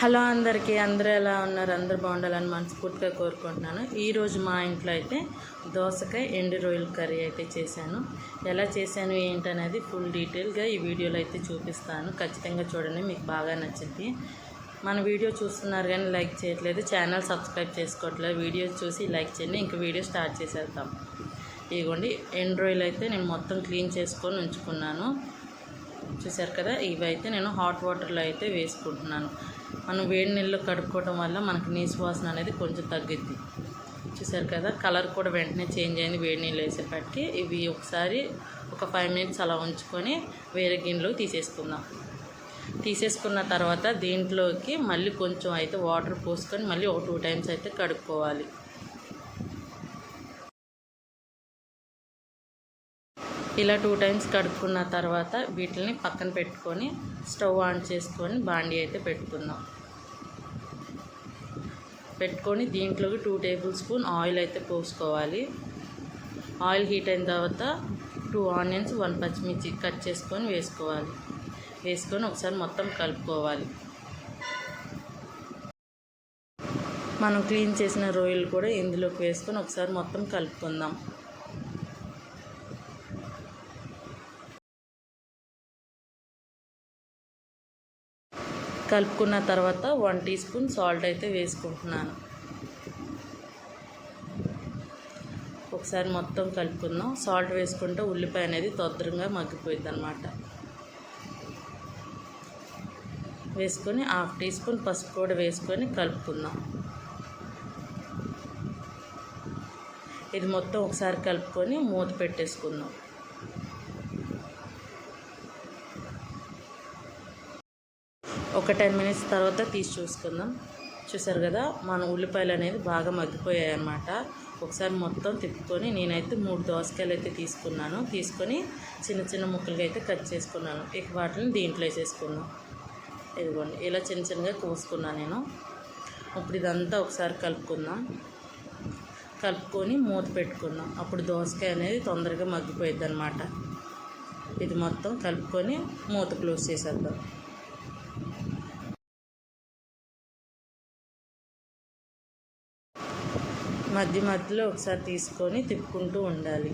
Hello అందరికీ, అందరూ ఎలా ఉన్నారు? అందరూ బాగుండాలని మనస్ఫూర్తిగా కోరుకుంటున్నాను. ఈరోజు మా ఇంట్లో అయితే దోసకాయ ఎండు రొయ్యల కర్రీ అయితే చేశాను. ఎలా చేశాను ఏంటనేది ఫుల్ డీటెయిల్గా ఈ వీడియోలో అయితే చూపిస్తాను. ఖచ్చితంగా చూడండి, మీకు బాగా నచ్చింది. మన వీడియో చూస్తున్నారు కానీ లైక్ చేయట్లేదు, ఛానల్ సబ్స్క్రైబ్ చేసుకోవట్లేదు. వీడియో చూసి లైక్ చేయండి. ఇంక వీడియో స్టార్ట్ చేసేద్దాం. ఇదిగోండి, ఎండు రొయ్యలు అయితే నేను మొత్తం క్లీన్ చేసుకొని ఉంచుకున్నాను. చూసారు కదా, ఇవైతే నేను హాట్ వాటర్లో అయితే వేసుకుంటున్నాను. మనం వేడి నీళ్ళు కడుక్కోవడం వల్ల మనకు నీసు వాసన అనేది కొంచెం తగ్గిద్ది. చూసారు కదా, కలర్ కూడా వెంటనే చేంజ్ అయింది వేడి నీళ్ళు వేసేపటికి. ఇవి ఒకసారి ఒక 5 మినిట్స్ అలా ఉంచుకొని వేరే గిన్నెలో తీసేసుకుందాం. తీసేసుకున్న తర్వాత దీంట్లోకి మళ్ళీ కొంచెం అయితే వాటర్ పోసుకొని మళ్ళీ ఒక 2 టైమ్స్ అయితే కడుక్కోవాలి. ఇలా 2 టైమ్స్ కడుక్కున్న తర్వాత వీటిని పక్కన పెట్టుకొని స్టవ్ ఆన్ చేసుకొని బాండీ అయితే పెట్టుకొని దీంట్లోకి 2 టేబుల్ స్పూన్ ఆయిల్ అయితే పోసుకోవాలి. ఆయిల్ హీట్ అయిన తర్వాత 2 ఆనియన్స్ 1 పచ్చిమిర్చి కట్ చేసుకొని వేసుకొని ఒకసారి మొత్తం కలుపుకోవాలి. మనం క్లీన్ చేసిన రొయ్యలు కూడా ఇందులోకి వేసుకొని ఒకసారి మొత్తం కలుపుకుందాం. కలుపుకున్న తర్వాత 1 టీ స్పూన్ సాల్ట్ అయితే వేసుకుంటున్నాను. ఒకసారి మొత్తం కలుపుకుందాం. సాల్ట్ వేసుకుంటే ఉల్లిపాయ అనేది తొందరగా మగ్గిపోయింది అన్నమాట. వేసుకొని 1/2 టీ స్పూన్ పసుపు కూడా వేసుకొని కలుపుకుందాం. ఇది మొత్తం ఒకసారి కలుపుకొని మూత పెట్టేసుకుందాం. ఒక 10 మినిట్స్ తర్వాత తీసి చూసుకుందాం. చూసారు కదా, మన ఉల్లిపాయలు అనేది బాగా మగ్గిపోయాయి అన్నమాట. ఒకసారి మొత్తం తిప్పుకొని నేనైతే 3 దోసకాయలు అయితే తీసుకొని చిన్న చిన్న ముక్కలుగా అయితే కట్ చేసుకున్నాను. ఇక వాటిని దీంట్లో వేసేసుకున్నాం. ఇదిగోండి, ఇలా చిన్న చిన్నగా కోసుకున్నాను నేను. ఇప్పుడు ఇదంతా ఒకసారి కలుపుకొని మూత పెట్టుకుందాం. అప్పుడు దోసకాయ అనేది తొందరగా మగ్గిపోయిద్ది అన్నమాట. ఇది మొత్తం కలుపుకొని మూత క్లోజ్ చేసేద్దాం. మధ్యలో ఒకసారి తీసుకొని తిప్పుకుంటూ ఉండాలి.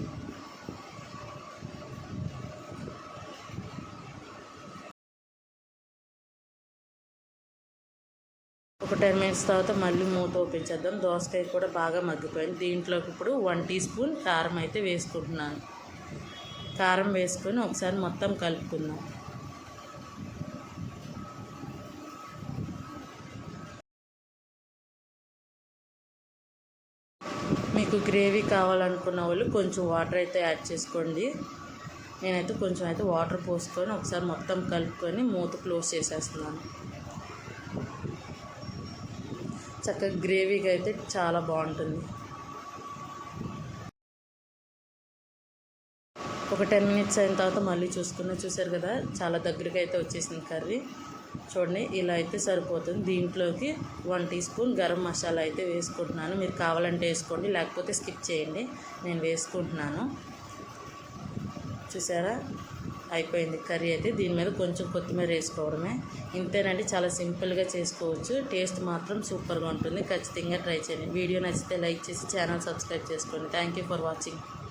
ఒక 10 మినిట్స్ తర్వాత మళ్ళీ మూత ఓపెన్ చేద్దాం. దోసకాయ కూడా బాగా మగ్గిపోయింది. దీంట్లోకి ఇప్పుడు 1 టీ స్పూన్ కారం అయితే వేసుకుంటున్నాను. కారం వేసుకొని ఒకసారి మొత్తం కలుపుకుందాం. మీకు గ్రేవీ కావాలనుకున్న వాళ్ళు కొంచెం వాటర్ అయితే యాడ్ చేసుకోండి. నేనైతే కొంచెం అయితే వాటర్ పోసుకొని ఒకసారి మొత్తం కలుపుకొని మూత క్లోజ్ చేసేస్తున్నాను. చక్కగా గ్రేవీగా అయితే చాలా బాగుంటుంది. ఒక 10 మినిట్స్ అయిన తర్వాత మళ్ళీ చూసారు కదా, చాలా దగ్గరికి అయితే వచ్చేసింది కర్రీ. చూడండి, ఇలా అయితే సరిపోతుంది. దీంట్లోకి 1 టీ స్పూన్ గరం మసాలా అయితే వేసుకుంటున్నాను. మీరు కావాలంటే వేసుకోండి, లేకపోతే స్కిప్ చేయండి. నేను వేసుకుంటున్నాను. చూసారా, అయిపోయింది కర్రీ అయితే. దీని మీద కొంచెం కొత్తిమీర వేసుకోవడమే. ఇంతేనండి, చాలా సింపుల్గా చేసుకోవచ్చు. టేస్ట్ మాత్రం సూపర్గా ఉంటుంది. ఖచ్చితంగా ట్రై చేయండి. వీడియో నచ్చితే లైక్ చేసి ఛానల్ సబ్స్క్రైబ్ చేసుకోండి. Thank you for watching.